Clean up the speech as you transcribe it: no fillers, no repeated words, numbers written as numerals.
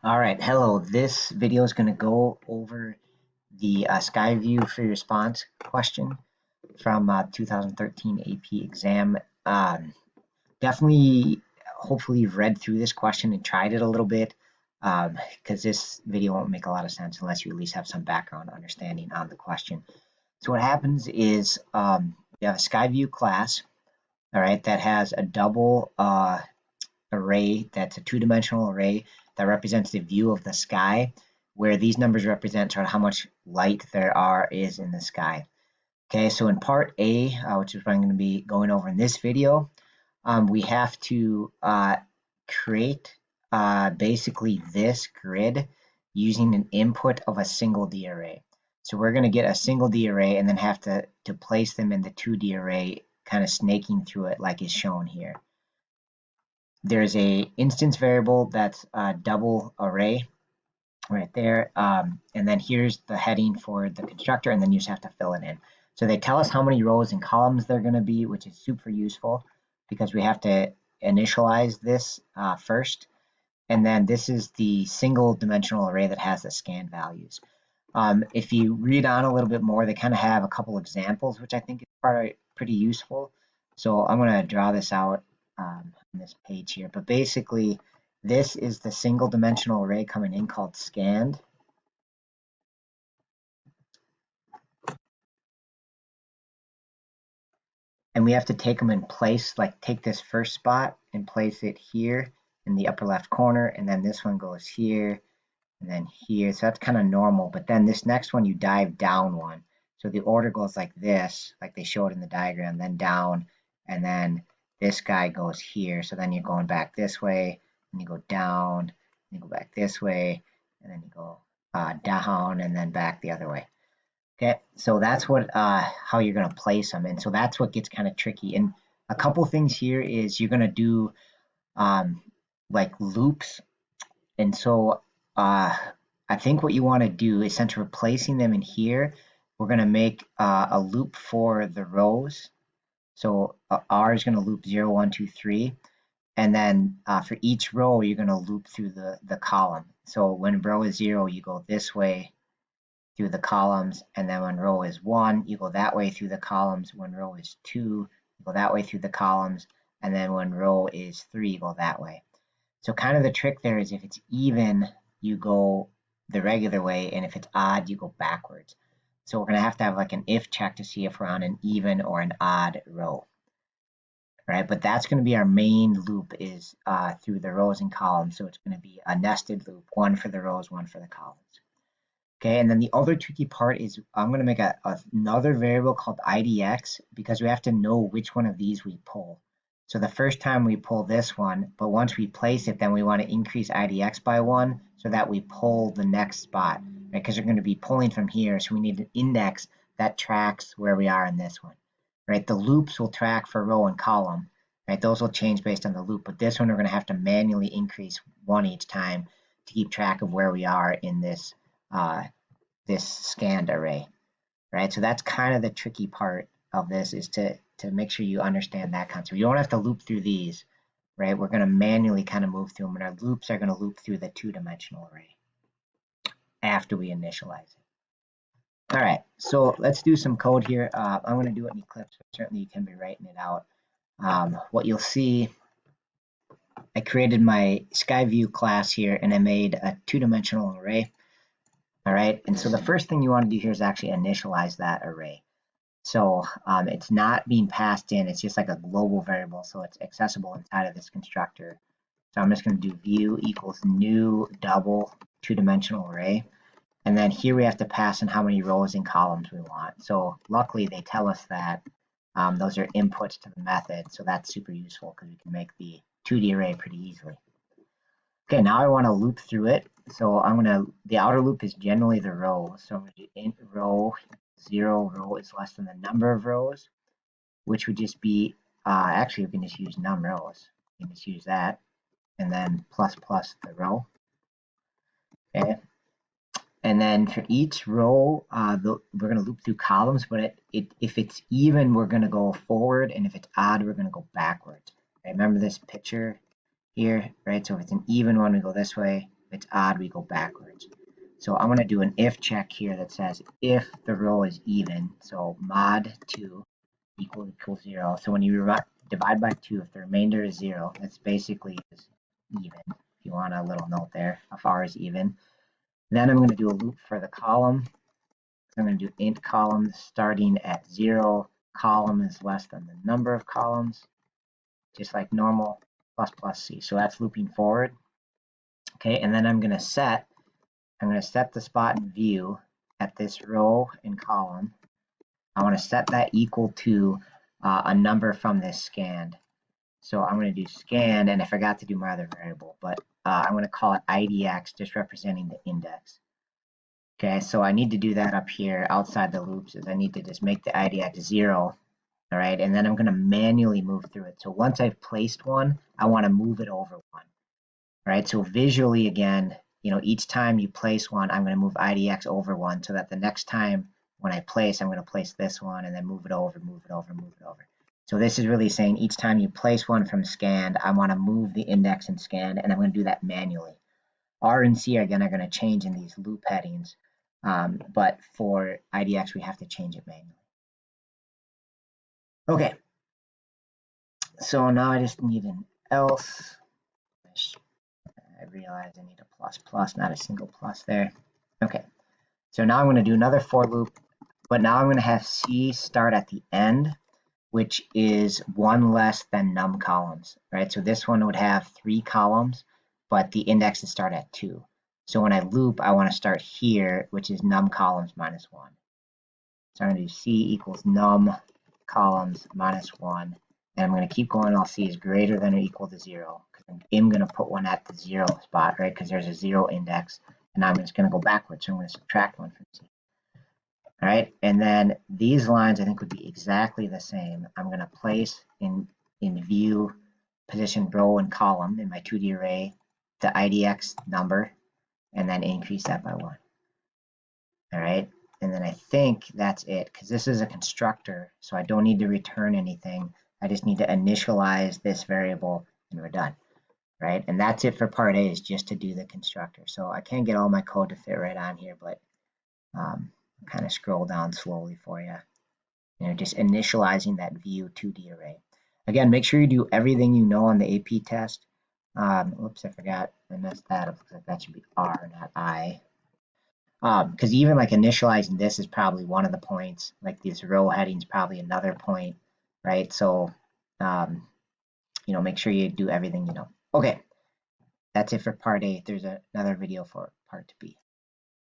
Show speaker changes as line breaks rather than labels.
All right, hello. This video is going to go over the SkyView free response question from 2013 AP exam. Definitely, hopefully you've read through this question and tried it a little bit because this video won't make a lot of sense unless you at least have some background understanding on the question. So what happens is you have a SkyView class, all right, that has a double array that's a two-dimensional array that represents the view of the sky, where these numbers represent sort of how much light there is in the sky. Okay, so in part A, which is what I'm going to be going over in this video, we have to create basically this grid using an input of a single D array. So we're going to get a single D array and then have to place them in the 2D array, kind of snaking through it like is shown here. There's a instance variable that's a double array right there. And then here's the heading for the constructor, and then you just have to fill it in. So they tell us how many rows and columns they're going to be, which is super useful because we have to initialize this first. And then this is the single dimensional array that has the scanned values. If you read on a little bit more, they kind of have a couple examples, which I think is pretty useful. So I'm going to draw this out on this page here. But basically, this is the single dimensional array coming in called scanned. And we have to take them in place, like take this first spot and place it here in the upper left corner. And then this one goes here and then here. So that's kind of normal. But then this next one, you dive down one. So the order goes like this, like they showed in the diagram, then down, and then this guy goes here. So then you're going back this way, and you go down, and you go back this way, and then you go down, and then back the other way. Okay, so that's what how you're gonna place them, and so that's what gets kind of tricky. And a couple things here is you're gonna do um, like loops, and so I think what you want to do is, since we're placing them in here, we're going to make a loop for the rows. So R is going to loop 0, 1, 2, 3. And then for each row, you're going to loop through the column. So when row is 0, you go this way through the columns. And then when row is 1, you go that way through the columns. When row is 2, you go that way through the columns. And then when row is 3, you go that way. So kind of the trick there is if it's even, you go the regular way, and if it's odd, you go backwards. So we're going to have like an if check to see if we're on an even or an odd row, right? But that's going to be our main loop is through the rows and columns. So it's going to be a nested loop, one for the rows, one for the columns. Okay, and then the other tricky part is I'm going to make another variable called IDX because we have to know which one of these we pull. So the first time we pull this one, but once we place it, then we want to increase IDX by 1 so that we pull the next spot, right? Because we're going to be pulling from here, so we need an index that tracks where we are in this one, right? The loops will track for row and column, right? Those will change based on the loop, but this one we're going to have to manually increase 1 each time to keep track of where we are in this scanned array, right? So that's kind of the tricky part of this is to make sure you understand that concept. You don't have to loop through these, right? We're going to manually kind of move through them, and our loops are going to loop through the two-dimensional array after we initialize it. All right, so let's do some code here. I'm going to do it in Eclipse, but certainly you can be writing it out. What you'll see, I created my SkyView class here, and I made a two-dimensional array. All right, and so the first thing you want to do here is actually initialize that array. So it's not being passed in, it's just like a global variable, so it's accessible inside of this constructor. So I'm just going to do view equals new double two-dimensional array. And then here we have to pass in how many rows and columns we want. So luckily they tell us that those are inputs to the method, so that's super useful because we can make the 2D array pretty easily. Okay, now I want to loop through it. So the outer loop is generally the row. So I'm going to do int row 0, row is less than the number of rows, which would just be, actually we can just use num rows. You can just use that, and then plus plus the row. Okay. And then for each row, we're going to loop through columns, but if it's even, we're going to go forward, and if it's odd, we're going to go backwards. Okay, remember this picture here, right? So if it's an even one, we go this way. If it's odd, we go backwards. So I'm going to do an if check here that says if the row is even, so mod 2 equals 0. So when you divide by 2, if the remainder is 0, that's basically is even. If you want a little note there, if r is even. Then I'm going to do a loop for the column. I'm going to do int column starting at 0. Column is less than the number of columns, just like normal, plus plus c. So that's looping forward. Okay, and then I'm going to set the spot in view at this row and column. I want to set that equal to a number from this scanned. So I'm going to do scanned, and I forgot to do my other variable, but I'm going to call it IDX, just representing the index. Okay, so I need to do that up here outside the loops, is I need to just make the IDX 0, all right, and then I'm going to manually move through it. So once I've placed one, I want to move it over one, all right? So visually, again, each time you place one, I'm going to move IDX over one so that the next time when I place, I'm going to place this one and then move it over, move it over, move it over. So this is really saying each time you place one from scanned, I want to move the index in scanned, and I'm going to do that manually. R and C again are going to change in these loop headings, but for IDX we have to change it manually. Okay, so now I just need an else. I realize I need a plus plus, not a single plus there. Okay, so now I'm going to do another for loop, but now I'm going to have C start at the end, which is one less than num columns, right? So this one would have 3 columns, but the indexes start at 2. So when I loop, I want to start here, which is num columns minus 1. So I'm going to do C equals num columns minus 1. And I'm going to keep going until C is greater than or equal to 0. Because I'm going to put one at the 0 spot, right? Because there's a 0 index. And I'm just going to go backwards. So I'm going to subtract 1 from C. All right, and then these lines I think would be exactly the same. I'm going to place in view position row and column in my 2D array the IDX number and then increase that by 1. All right, and then I think that's it because this is a constructor, so I don't need to return anything. I just need to initialize this variable and we're done. Right, and that's it for part A, is just to do the constructor. So I can't get all my code to fit right on here, but kind of scroll down slowly for you. Just initializing that view 2D array. Again, make sure you do everything you know on the AP test. Oops, I forgot. I messed that up. Looks like that should be R, not I. Because even like initializing this is probably one of the points. Like this row heading is probably another point, right? So, make sure you do everything you know. Okay, that's it for part A. There's another video for part B.